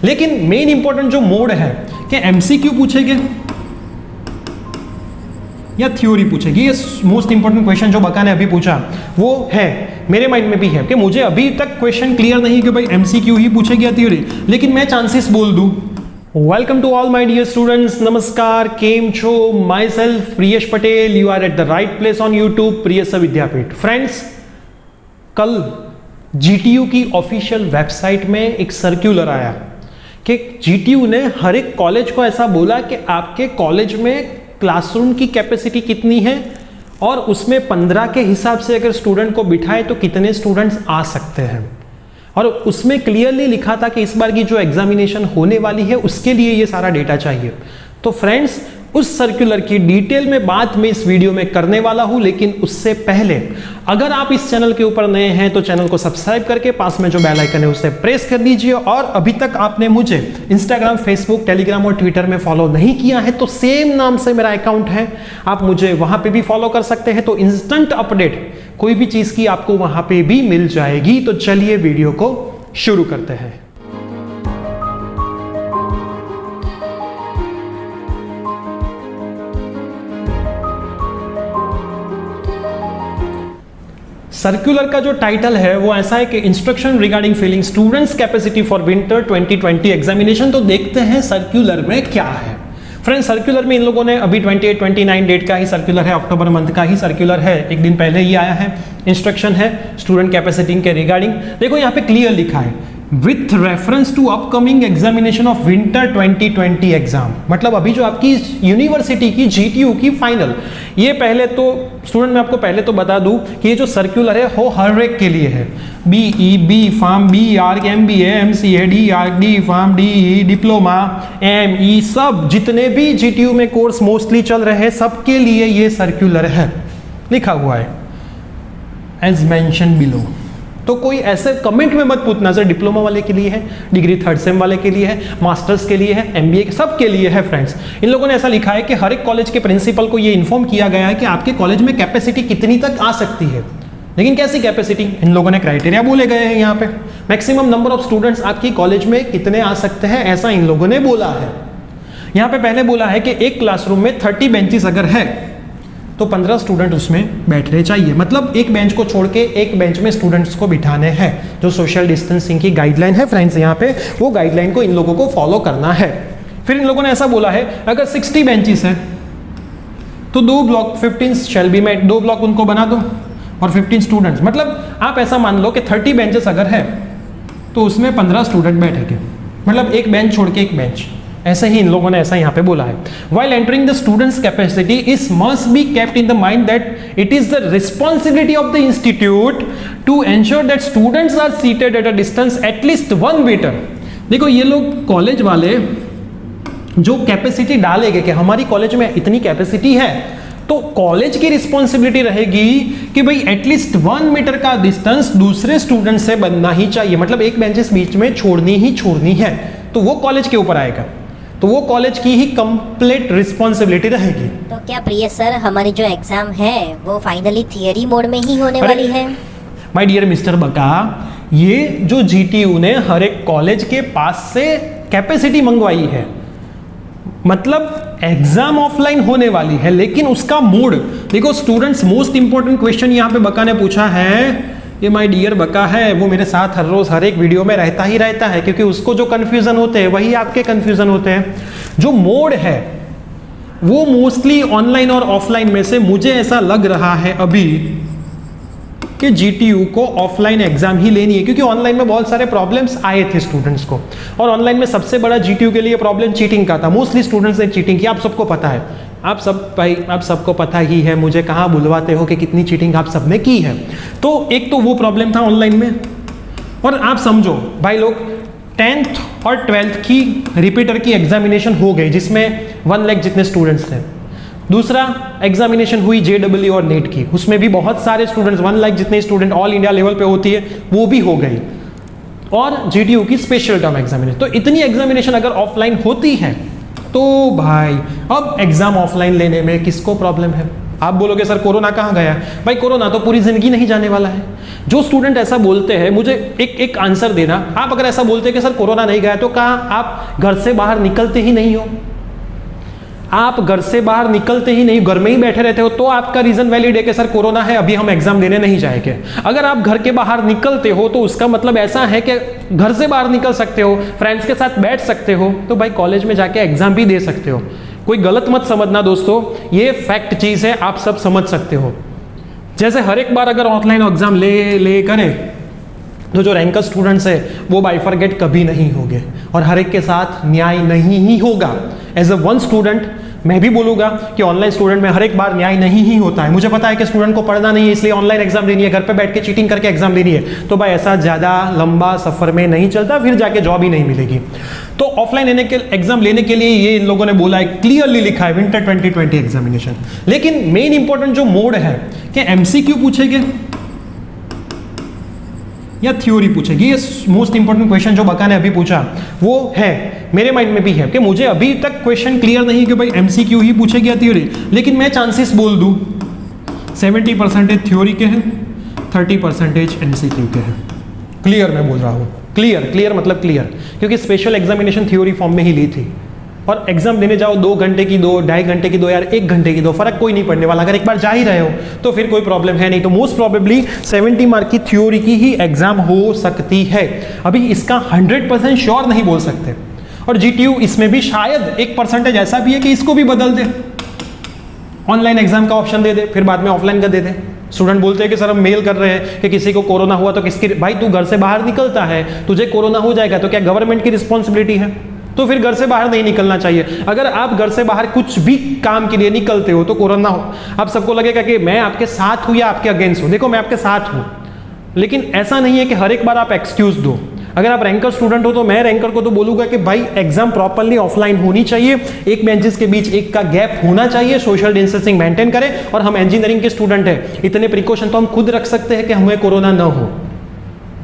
लेकिन main important जो mode है कि एमसीक्यू पूछेंगे या थ्योरी पूछेगी, ये मोस्ट इंपॉर्टेंट क्वेश्चन जो बका ने अभी पूछा वो है, मेरे माइंड में भी है कि मुझे अभी तक क्वेश्चन क्लियर नहीं कि भाई एमसीक्यू ही पूछेगी या थ्योरी, लेकिन मैं चांसेस बोल दूं। Welcome to all my dear students, नमस्कार, केम छो, myself Priyesh Patel, you are at the right place on YouTube, Priyas Vidyapeeth. Friends, कल जीटीयू की ऑफिशियल वेबसाइट में एक सर्क्यूलर आया कि जीटीयू ने हर एक कॉलेज को ऐसा बोला कि आपके कॉलेज में क्लासरूम की कैपेसिटी कितनी है और उसमें 15 के हिसाब से अगर स्टूडेंट को बिठाए तो कितने स्टूडेंट्स आ सकते हैं। और उसमें क्लियरली लिखा था कि इस बार की जो एग्जामिनेशन होने वाली है उसके लिए ये सारा डेटा चाहिए। तो फ्रेंड्स, उस सर्कुलर की डिटेल में बात मैं इस वीडियो में करने वाला हूं, लेकिन उससे पहले अगर आप इस चैनल के ऊपर नए हैं तो चैनल को सब्सक्राइब करके पास में जो बेल आइकन है उसे प्रेस कर दीजिए। और अभी तक आपने मुझे इंस्टाग्राम, फेसबुक, टेलीग्राम और ट्विटर में फॉलो नहीं किया है तो सेम नाम से मेरा अकाउंट है, आप मुझे वहां पे भी फॉलो कर सकते हैं। तो इंस्टेंट अपडेट कोई भी चीज की आपको वहां पे भी मिल जाएगी। तो चलिए वीडियो को शुरू करते हैं। सर्कुलर का जो टाइटल है वो ऐसा है कि instruction regarding filling students capacity for winter 2020 examination. तो देखते हैं सर्कुलर में क्या है। फ्रेंड्स, सर्कुलर में इन लोगों ने अभी 28-29 डेट का ही सर्कुलर है, अक्टूबर मंथ का ही सर्कुलर है, एक दिन पहले ही आया है। इंस्ट्रक्शन है स्टूडेंट कैपेसिटी के रिगार्डिंग। देखो यहाँ पे क्लियर लिखा है with reference to upcoming examination of winter 2020 exam. मतलब अभी जो आपकी यूनिवर्सिटी की जीटीयू की फाइनल, ये पहले तो स्टूडेंट मैं आपको पहले तो बता दूं कि ये जो सर्कुलर है वो हर एक के लिए है। BE, B pharm, B arch, MBA, MCA, D arch, D pharm, D diploma, ME, सब जितने भी जीटीयू में कोर्स मोस्टली चल रहे हैं सबके लिए ये सर्कुलर है। लिखा हुआ है एज मेंशन बिलो। तो कोई ऐसे कमेंट में मत पूछना सर डिप्लोमा वाले के लिए है, डिग्री 3rd सेम वाले के लिए है, मास्टर्स के लिए है, एमबीए के, सब के लिए है। फ्रेंड्स, इन लोगों ने ऐसा लिखा है कि हर एक कॉलेज के प्रिंसिपल को ये इन्फॉर्म किया गया है कि आपके कॉलेज में कैपेसिटी कितनी तक आ सकती है। लेकिन कैसी कैपेसिटी, इन लोगों ने क्राइटेरिया बोले गए हैं यहाँ पे। मैक्सिमम नंबर ऑफ स्टूडेंट्स आपकी कॉलेज में कितने आ सकते हैं, ऐसा इन लोगों ने बोला है। यहाँ पे पहले बोला है कि एक क्लासरूम में 30 बेंचेस अगर है तो 15 स्टूडेंट उसमें बैठने चाहिए। मतलब एक बेंच को छोड़ के एक बेंच में स्टूडेंट्स को बिठाने हैं। जो सोशल डिस्टेंसिंग की गाइडलाइन है फ्रेंड्स यहाँ पे, वो गाइडलाइन को इन लोगों को फॉलो करना है। फिर इन लोगों ने ऐसा बोला है अगर 60 बेंचेस है तो 2 block 15 shall be made, 2 block उनको बना दो और 15 स्टूडेंट्स। मतलब आप ऐसा मान लो कि 30 बेंचेस अगर है तो उसमें 15 स्टूडेंट बैठेंगे। मतलब एक बेंच छोड़ के एक बेंच, ऐसे ही इन लोगों ने ऐसा यहाँ पे बोला है। While entering the students' capacity, it must be kept in the mind that it is the responsibility of the institute to ensure that students are seated at a distance at least 1 meter। देखो ये लोग college वाले जो capacity डालेंगे कि हमारी college में इतनी कैपेसिटी है, तो कॉलेज की रिस्पॉन्सिबिलिटी रहेगी कि भाई एटलीस्ट 1 मीटर का डिस्टेंस दूसरे स्टूडेंट से बनना ही चाहिए। मतलब एक बेंचेस बीच में छोड़नी ही छोड़नी है, तो वो कॉलेज के ऊपर आएगा, तो वो कॉलेज की ही कंप्लीट रिस्पॉन्सिबिलिटी रहेगी। तो क्या प्रिय सर, हमारी जो एग्जाम है वो फाइनली थियरी मोड में ही होने वाली है? माय डियर मिस्टर बका, ये जो जीटीयू ने हर एक कॉलेज के पास से कैपेसिटी मंगवाई है, मतलब एग्जाम ऑफलाइन होने वाली है, लेकिन उसका मोड देखो। स्टूडेंट्स, मोस्ट इंपॉर्टेंट क्वेश्चन यहाँ पे बका ने पूछा है, ये माय डियर बका है, वो मेरे साथ हर रोज हर एक वीडियो में रहता ही रहता है, क्योंकि उसको जो कंफ्यूजन होते हैं वही आपके कंफ्यूजन होते हैं। जो मोड है वो मोस्टली ऑनलाइन और ऑफलाइन में से मुझे ऐसा लग रहा है अभी कि जीटीयू को ऑफलाइन एग्जाम ही लेनी है, क्योंकि ऑनलाइन में बहुत सारे प्रॉब्लम्स आए थे स्टूडेंट्स को। और ऑनलाइन में सबसे बड़ा जीटीयू के लिए प्रॉब्लम चीटिंग का था। मोस्टली स्टूडेंट्स ने चीटिंग की, आप सबको पता है, आप सब भाई आप सबको पता ही है, मुझे कहाँ बुलवाते हो कि कितनी चीटिंग आप सबने की है। तो एक तो वो प्रॉब्लम था ऑनलाइन में। और आप समझो भाई लोग, 10th और 12th की रिपीटर की एग्जामिनेशन हो गई जिसमें 1 लाख जितने स्टूडेंट्स थे। दूसरा एग्जामिनेशन हुई जेडब्ल्यू और नेट की, उसमें भी बहुत सारे स्टूडेंट्स, 1 लाख जितने स्टूडेंट ऑल इंडिया लेवल पे होती है वो भी हो गई। और जीटीयू की स्पेशल टर्म एग्जामिनेशन। तो इतनी एग्जामिनेशन अगर ऑफलाइन होती है तो भाई अब एग्जाम ऑफलाइन लेने में किसको प्रॉब्लम है? आप बोलोगे सर कोरोना कहाँ गया? भाई कोरोना तो पूरी जिंदगी नहीं जाने वाला है। जो स्टूडेंट ऐसा बोलते हैं, मुझे एक आंसर देना, आप अगर ऐसा बोलते हैं कि सर कोरोना नहीं गया, तो कहाँ आप घर से बाहर निकलते ही नहीं हो? आप घर से बाहर निकलते ही नहीं, घर में ही बैठे रहते हो, तो आपका रीजन वैलिड है कि सर कोरोना है, अभी हम एग्जाम देने नहीं जाएंगे। अगर आप घर के बाहर निकलते हो तो उसका मतलब ऐसा है कि घर से बाहर निकल सकते हो, फ्रेंड्स के साथ बैठ सकते हो, तो भाई कॉलेज में जाके एग्जाम भी दे सकते हो। कोई गलत मत समझना दोस्तों, ये फैक्ट चीज है, आप सब समझ सकते हो। जैसे हर एक बार अगर ऑफलाइन एग्जाम ले करें तो जो रैंकर स्टूडेंट्स है वो बाइफरगेट कभी नहीं होंगे और हर एक के साथ न्याय नहीं ही होगा। एज अ वन स्टूडेंट मैं भी बोलूंगा कि ऑनलाइन स्टूडेंट में हर एक बार न्याय नहीं ही होता है। मुझे पता है कि स्टूडेंट को पढ़ना नहीं है, इसलिए ऑनलाइन एग्जाम देनी है, घर पे बैठ के चीटिंग करके एग्जाम देनी है, तो भाई ऐसा ज़्यादा लंबा सफर में नहीं चलता, फिर जाके जॉब ही नहीं मिलेगी। तो ऑफलाइन एग्जाम लेने के लिए ये इन लोगों ने बोला है, क्लियरली लिखा है विंटर 2020 एग्जामिनेशन। लेकिन मेन इंपॉर्टेंट जो मोड है कि एमसीक्यू पूछेंगे या थ्योरी पूछेगी, ये मोस्ट इंपॉर्टेंट क्वेश्चन जो बका ने अभी पूछा वो है, मेरे माइंड में भी है कि मुझे अभी तक क्वेश्चन क्लियर नहीं है कि भाई एमसीक्यू ही पूछेगी या थ्योरी, लेकिन मैं चांसेस बोल दूं 70% थ्योरी के हैं, 30% एमसीक्यू के हैं। क्लियर मैं बोल रहा हूँ, क्लियर मतलब क्लियर, क्योंकि स्पेशल एग्जामिनेशन थ्योरी फॉर्म में ही ली थी। और एग्जाम देने जाओ 2 घंटे की 2, 2.5 घंटे की 2, यार 1 घंटे की 2, फर्क कोई नहीं पड़ने वाला। अगर एक बार जा ही रहे हो तो फिर कोई प्रॉब्लम है नहीं। तो मोस्ट प्रॉबेबली 70 मार्क की थ्योरी की ही एग्जाम हो सकती है। अभी इसका 100% श्योर नहीं बोल सकते। और जीटीयू इसमें भी शायद 1% ऐसा भी है कि इसको भी बदल दे, ऑनलाइन एग्जाम का ऑप्शन दे दे, फिर बाद में ऑफलाइन का दे दे। स्टूडेंट बोलते हैं कि सर हम मेल कर रहे हैं कि किसी को कोरोना हुआ तो किसकी, भाई तू घर से बाहर निकलता है, तुझे कोरोना हो जाएगा तो क्या गवर्नमेंट की रिस्पॉन्सिबिलिटी है? तो फिर घर से बाहर नहीं निकलना चाहिए। अगर आप घर से बाहर कुछ भी काम के लिए निकलते हो तो कोरोना हो, आप सबको लगेगा कि मैं आपके साथ हूं या आपके अगेंस्ट हूं। देखो मैं आपके साथ हूं, लेकिन ऐसा नहीं है कि हर एक बार आप एक्सक्यूज दो। अगर आप रैंकर स्टूडेंट हो तो मैं रैंकर को तो बोलूंगा कि भाई एग्जाम प्रॉपरली ऑफलाइन होनी चाहिए, एक बेंचेस के बीच एक का गैप होना चाहिए, सोशल डिस्टेंसिंग मेंटेन करें। और हम इंजीनियरिंग के स्टूडेंट हैं, इतने प्रिकॉशन तो हम खुद रख सकते हैं कि हमें कोरोना ना हो।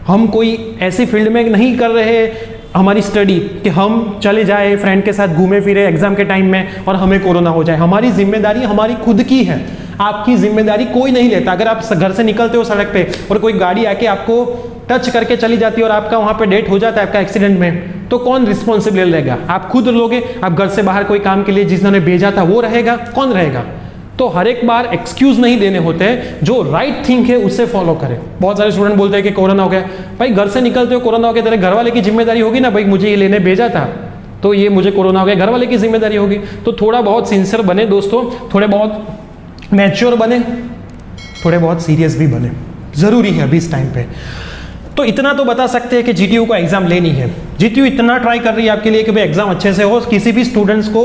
हम कोई ऐसी फील्ड में नहीं कर रहे हमारी स्टडी कि हम चले जाए फ्रेंड के साथ घूमे फिरे एग्जाम के टाइम में और हमें कोरोना हो जाए। हमारी जिम्मेदारी हमारी खुद की है, आपकी जिम्मेदारी कोई नहीं लेता। अगर आप घर से निकलते हो सड़क पे और कोई गाड़ी आके आपको टच करके चली जाती है और आपका वहां पे डेथ हो जाता है आपका एक्सीडेंट में, तो कौन रिस्पॉन्सिबल रहेगा? आप खुद लोगे? आप घर से बाहर कोई काम के लिए जिसने भेजा था वो रहेगा? कौन रहेगा? तो हर एक बार एक्सक्यूज नहीं देने होते हैं, जो राइट थिंग है उसे फॉलो करें। बहुत सारे स्टूडेंट बोलते हैं कि कोरोना हो गया, भाई घर से निकलते हो कोरोना हो गया, तेरे घर वाले की जिम्मेदारी होगी ना, भाई मुझे ये लेने भेजा था तो ये मुझे कोरोना हो गया, घर वाले की जिम्मेदारी होगी। तो थोड़ा बहुत सिंसियर बने दोस्तों, थोड़े बहुत मैच्योर बने, थोड़े बहुत सीरियस भी बने, जरूरी है अभी इस टाइम पे। तो इतना तो बता सकते हैं कि जीटीयू को एग्जाम लेनी है। जीटीयू इतना ट्राई कर रही है आपके लिए कि भाई एग्जाम अच्छे से हो, किसी भी स्टूडेंट्स को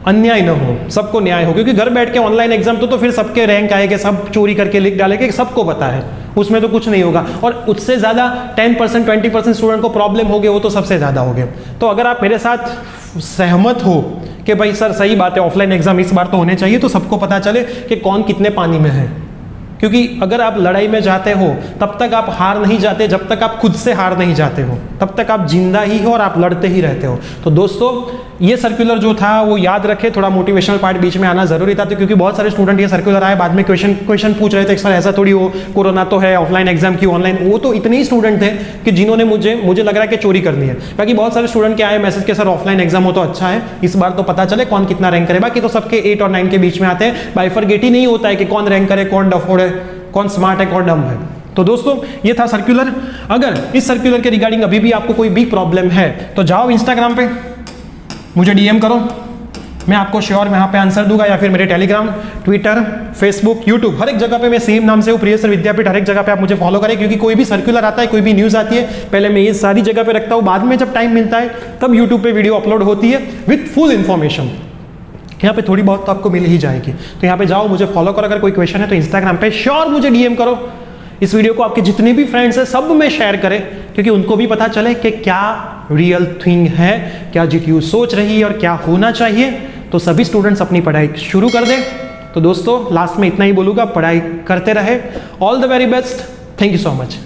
अन्याय न हो, सबको न्याय हो। क्योंकि घर बैठ के ऑनलाइन एग्जाम तो फिर सबके रैंक आएंगे, सब चोरी करके लिख डालेंगे, सबको पता है, उसमें तो कुछ नहीं होगा। और उससे ज़्यादा 10% 20% स्टूडेंट को प्रॉब्लम हो गए, वो तो सबसे ज़्यादा हो गए। तो अगर आप मेरे साथ सहमत हो कि भाई सर सही बात है ऑफलाइन एग्जाम इस बार तो होने चाहिए, तो सबको पता चले कि कौन कितने पानी में है। क्योंकि अगर आप लड़ाई में जाते हो तब तक आप हार नहीं जाते, जब तक आप खुद से हार नहीं जाते हो तब तक आप जिंदा ही हो और आप लड़ते ही रहते हो। तो दोस्तों ये सर्कुलर जो था वो याद रखे, थोड़ा मोटिवेशनल पार्ट बीच में आना जरूरी था। तो क्योंकि बहुत सारे स्टूडेंट ये सर्कुलर आए बाद में क्वेश्चन पूछ रहे थे सर ऐसा थोड़ी हो, कोरोना तो है, ऑफलाइन एग्जाम क्यों ऑनलाइन। वो तो इतने ही स्टूडेंट थे कि जिन्होंने मुझे लग रहा है कि चोरी करनी है। बाकी बहुत सारे स्टूडेंट के आए मैसेज के सर ऑफलाइन एग्जाम हो तो अच्छा है, इस बार तो पता चले कौन कितना रैंक करे। बाकी तो सबके 8 और 9 के बीच में आते हैं, बाइफरगेट ही नहीं होता है कि कौन रैंक करे, कौन डफोड़ है, कौन स्मार्ट है, कौन डम है। तो दोस्तों ये था सर्कुलर। अगर इस सर्कुलर के रिगार्डिंग अभी भी आपको कोई भी प्रॉब्लम है तो जाओ इंस्टाग्राम पे मुझे डीएम करो, मैं आपको श्योर वहाँ पे आंसर दूंगा, या फिर मेरे टेलीग्राम, ट्विटर, फेसबुक, यूट्यूब हर एक जगह पे मैं सेम नाम से हूँ, प्रियसर विद्यापीठ। हर एक जगह पे आप मुझे फॉलो करें, क्योंकि कोई भी सर्कुलर आता है, कोई भी न्यूज़ आती है, पहले मैं ये सारी जगह पे रखता हूँ, बाद में जब टाइम मिलता है तब यूट्यूब पे वीडियो अपलोड होती है विथ फुल इन्फॉर्मेशन। यहाँ पे थोड़ी बहुत तो आपको मिल ही जाएगी। तो यहाँ पे जाओ, मुझे फॉलो करो। अगर कोई क्वेश्चन है तो इंस्टाग्राम पे श्योर मुझे डीएम करो। इस वीडियो को आपके जितने भी फ्रेंड्स हैं सब में शेयर करें, क्योंकि उनको भी पता चले कि क्या रियल थिंग है, क्या जीटीयू सोच रही है और क्या होना चाहिए। तो सभी स्टूडेंट्स अपनी पढ़ाई शुरू कर दें। तो दोस्तों लास्ट में इतना ही बोलूँगा, पढ़ाई करते रहे। All the very best, thank you so much.